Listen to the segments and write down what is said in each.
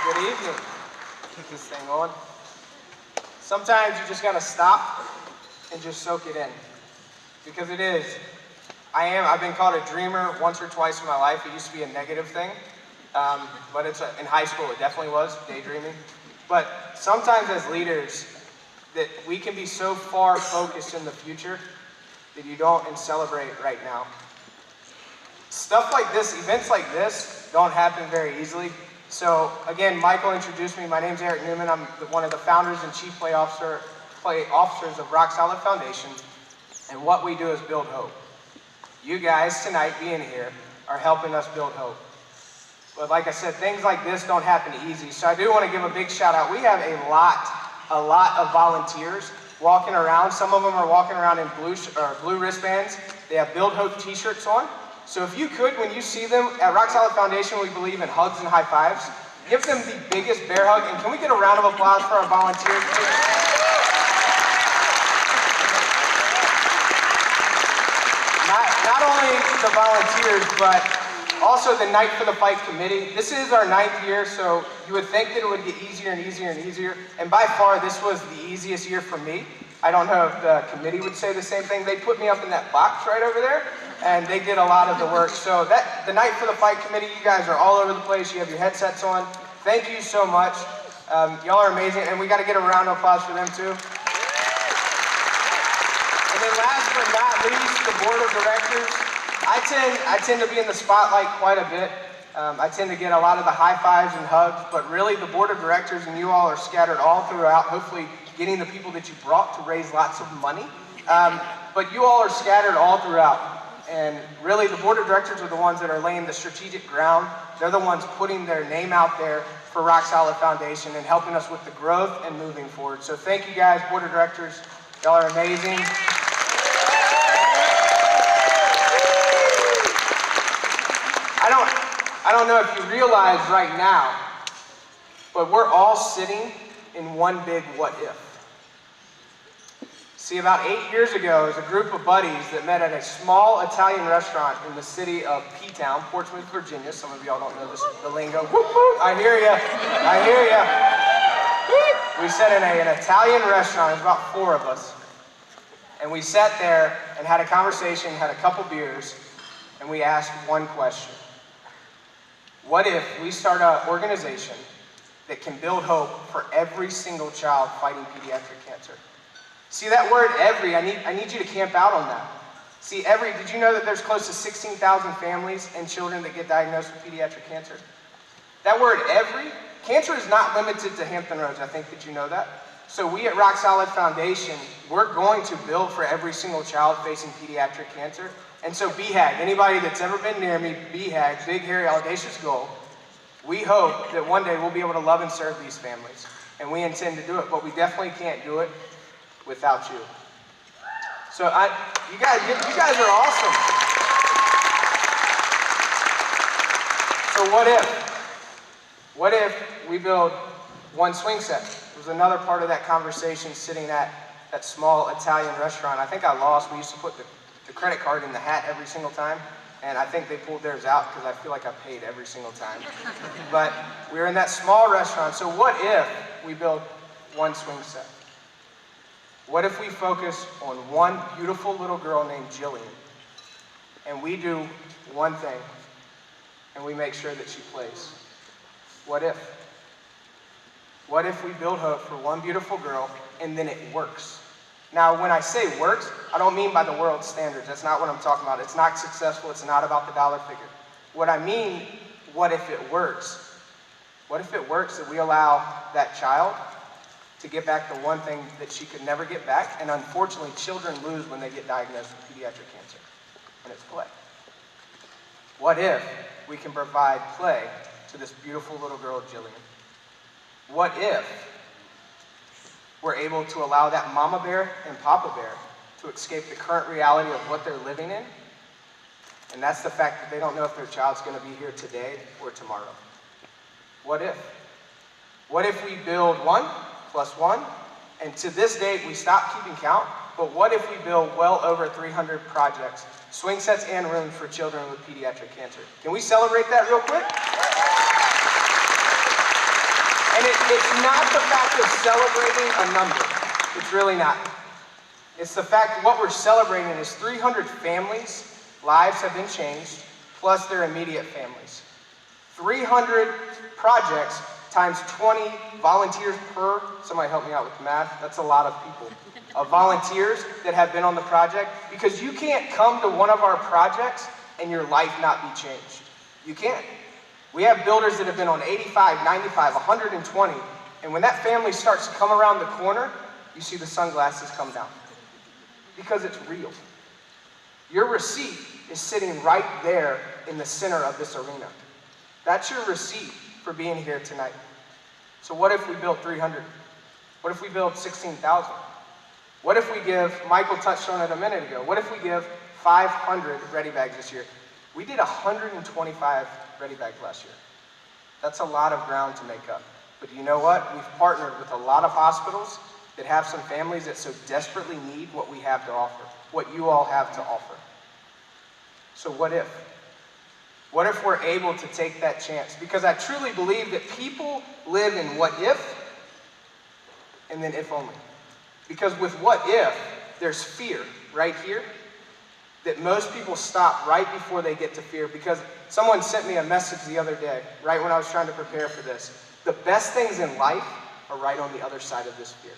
Good evening. Keep this thing on. Sometimes you just gotta stop and just soak it in. Because it is. I've been called a dreamer once or twice in my life. It used to be a negative thing. But in high school, it definitely was, daydreaming. But sometimes as leaders, that we can be so far focused in the future that you don't celebrate right now. Stuff like this, events like this, don't happen very easily. So again, Michael introduced me. My name's Eric Newman. I'm one of the founders and chief play officers of Rock Solid Foundation. And what we do is build hope. You guys tonight being here are helping us build hope. But like I said, things like this don't happen easy. So I do want to give a big shout out. We have a lot of volunteers walking around. Some of them are walking around in blue wristbands. They have Build Hope t-shirts on. So if you could, when you see them, at Rock Solid Foundation, we believe in hugs and high fives. Give them the biggest bear hug. And can we get a round of applause for our volunteers? Not only the volunteers, but also the Night for the Fight committee. This is our 9th year, so you would think that it would get easier and easier and easier. And by far, this was the easiest year for me. I don't know if the committee would say the same thing. They put me up in that box right over there, and they did a lot of the work. So the Night for the Fight committee, you guys are all over the place. You have your headsets on. Thank you so much. Y'all are amazing, and we got to get a round of applause for them too. And then last but not least, the board of directors. I tend to be in the spotlight quite a bit. I tend to get a lot of the high fives and hugs, but really the board of directors and you all are scattered all throughout, hopefully getting the people that you brought to raise lots of money. But you all are scattered all throughout. And really the board of directors are the ones that are laying the strategic ground. They're the ones putting their name out there for Rock Solid Foundation and helping us with the growth and moving forward. So thank you guys, board of directors. Y'all are amazing. I don't know if you realize right now, but we're all sitting in one big what if. See, about 8 years ago, there's a group of buddies that met at a small Italian restaurant in the city of P-Town, Portsmouth, Virginia. Some of y'all don't know the lingo. Whoop, whoop. I hear ya. I hear ya. We sat in an Italian restaurant. There's about 4 of us. And we sat there and had a conversation, had a couple beers, and we asked one question. What if we start an organization that can build hope for every single child fighting pediatric cancer? See that word every, I need you to camp out on that. See every, did you know that there's close to 16,000 families and children that get diagnosed with pediatric cancer? That word every, cancer is not limited to Hampton Roads, I think that you know that. So we at Rock Solid Foundation, we're going to build for every single child facing pediatric cancer. And so BHAG, anybody that's ever been near me, BHAG, Big Hairy Audacious Goal, we hope that one day we'll be able to love and serve these families. And we intend to do it, but we definitely can't do it without you. So you guys are awesome. So what if we build one swing set? It was another part of that conversation sitting at that small Italian restaurant. I think I lost. We used to put the credit card in the hat every single time, and I think they pulled theirs out because I feel like I paid every single time. But we were in that small restaurant, so what if we build one swing set? What if we focus on one beautiful little girl named Jillian, and we do one thing, and we make sure that she plays? What if? What if we build hope for one beautiful girl, and then it works? Now, when I say works, I don't mean by the world's standards. That's not what I'm talking about. It's not successful. It's not about the dollar figure. What I mean, what if it works? What if it works that we allow that child to get back the one thing that she could never get back? And unfortunately, children lose when they get diagnosed with pediatric cancer, and it's play. What if we can provide play to this beautiful little girl, Jillian? What if we're able to allow that mama bear and papa bear to escape the current reality of what they're living in? And that's the fact that they don't know if their child's going to be here today or tomorrow. What if? What if we build 1 + 1, and to this date we stop keeping count, but what if we build well over 300 projects, swing sets and rooms for children with pediatric cancer? Can we celebrate that real quick? And it's not the fact of celebrating a number. It's really not. It's the fact what we're celebrating is 300 families' lives have been changed, plus their immediate families. 300 projects times 20 volunteers per, somebody help me out with math, that's a lot of people, of volunteers that have been on the project, because you can't come to one of our projects and your life not be changed. You can't. We have builders that have been on 85, 95, 120, and when that family starts to come around the corner, you see the sunglasses come down. Because it's real. Your receipt is sitting right there in the center of this arena. That's your receipt for being here tonight. So what if we build 300? What if we build 16,000? What if we give, Michael touched on it a minute ago, what if we give 500 ready bags this year? We did 125 ready bags last year. That's a lot of ground to make up. But you know what? We've partnered with a lot of hospitals that have some families that so desperately need what we have to offer, what you all have to offer. So what if? What if we're able to take that chance? Because I truly believe that people live in what if, and then if only. Because with what if, there's fear right here, that most people stop right before they get to fear. Because someone sent me a message the other day, right when I was trying to prepare for this. The best things in life are right on the other side of this fear.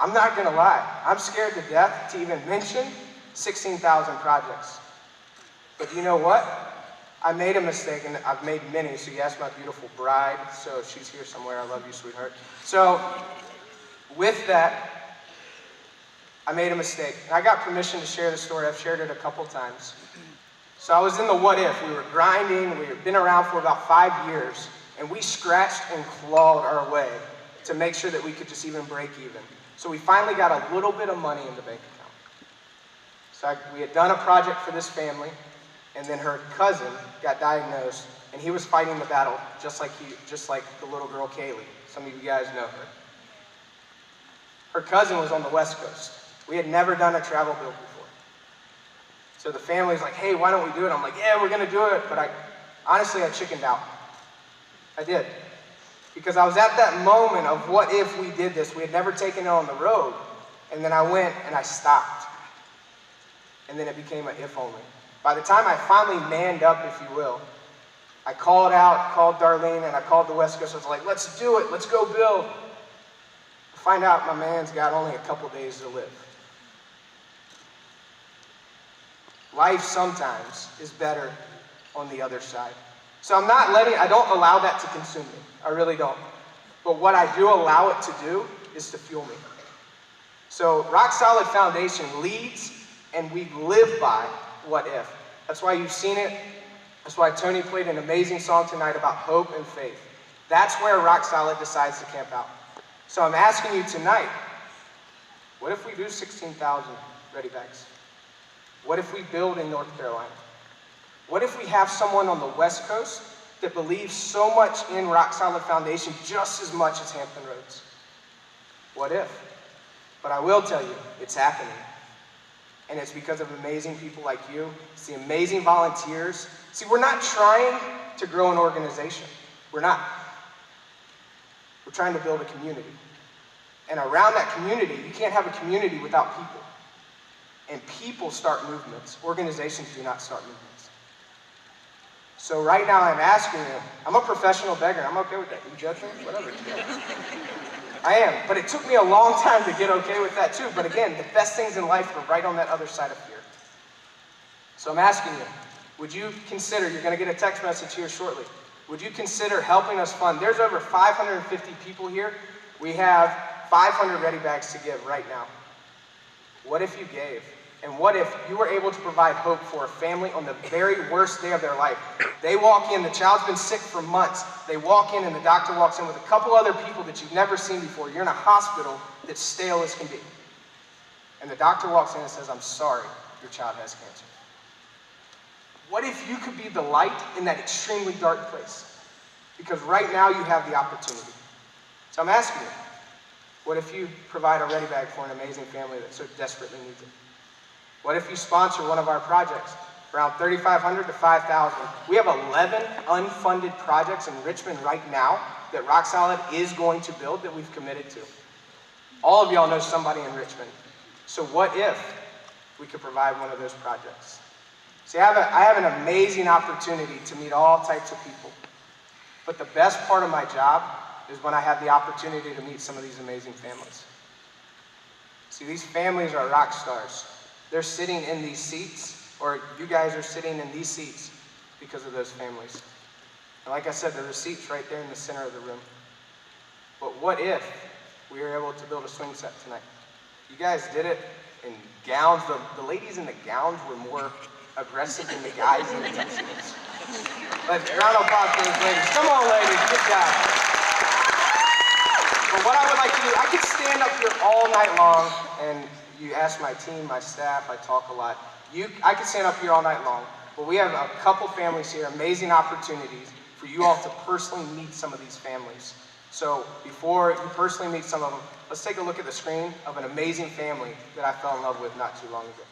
I'm not gonna lie, I'm scared to death to even mention 16,000 projects. But you know what? I made a mistake, and I've made many, so you asked my beautiful bride, so she's here somewhere, I love you, sweetheart. So, with that, I made a mistake. And I got permission to share the story, I've shared it a couple times. So I was in the what if, we were grinding, we had been around for about 5 years, and we scratched and clawed our way to make sure that we could just even break even. So we finally got a little bit of money in the bank account. So we had done a project for this family, and then her cousin got diagnosed, and he was fighting the battle just like the little girl Kaylee. Some of you guys know her. Her cousin was on the West Coast. We had never done a travel build before. So the family's like, hey, why don't we do it? I'm like, yeah, we're gonna do it. But honestly, I chickened out. I did. Because I was at that moment of what if we did this? We had never taken it on the road. And then I went and I stopped. And then it became an if only. By the time I finally manned up, if you will, I called Darlene, and I called the West Coast. I was like, let's do it, let's go build. I find out my man's got only a couple days to live. Life sometimes is better on the other side. So I don't allow that to consume me. I really don't. But what I do allow it to do is to fuel me. So Rock Solid Foundation leads, and we live by what if. That's why you've seen it. That's why Tony played an amazing song tonight about hope and faith. That's where Rock Solid decides to camp out. So I'm asking you tonight, what if we do 16,000 ready bags? What if we build in North Carolina? What if we have someone on the West Coast that believes so much in Rock Solid Foundation just as much as Hampton Roads? What if? But I will tell you, it's happening. And it's because of amazing people like you. It's the amazing volunteers. See, we're not trying to grow an organization. We're not. We're trying to build a community. And around that community, you can't have a community without people. And people start movements. Organizations do not start movements. So right now I'm asking you, I'm a professional beggar. I'm okay with that. You judge me? Whatever. I am. But it took me a long time to get okay with that too. But again, the best things in life are right on that other side of fear. So I'm asking you, would you consider, you're going to get a text message here shortly, would you consider helping us fund? There's over 550 people here. We have 500 ready bags to give right now. What if you gave? And what if you were able to provide hope for a family on the very worst day of their life? They walk in, the child's been sick for months. They walk in and the doctor walks in with a couple other people that you've never seen before. You're in a hospital that's stale as can be. And the doctor walks in and says, I'm sorry, your child has cancer. What if you could be the light in that extremely dark place? Because right now you have the opportunity. So I'm asking you, what if you provide a ready bag for an amazing family that so desperately needs it? What if you sponsor one of our projects? around 3,500 to 5,000. We have 11 unfunded projects in Richmond right now that Rock Solid is going to build that we've committed to. All of y'all know somebody in Richmond. So what if we could provide one of those projects? See, I have an amazing opportunity to meet all types of people. But the best part of my job is when I have the opportunity to meet some of these amazing families. See, these families are rock stars. They're sitting in these seats, or you guys are sitting in these seats because of those families. And like I said, the receipt's right there in the center of the room. But what if we were able to build a swing set tonight? You guys did it in gowns. The ladies in the gowns were more aggressive than the guys in the tuxedos. Let's round of applause for those ladies. Come on, ladies, good job. But what I would like to do, I could stand up here all night long, and you ask my team, my staff, I talk a lot. I could stand up here all night long, but we have a couple families here, amazing opportunities for you all to personally meet some of these families. So before you personally meet some of them, let's take a look at the screen of an amazing family that I fell in love with not too long ago.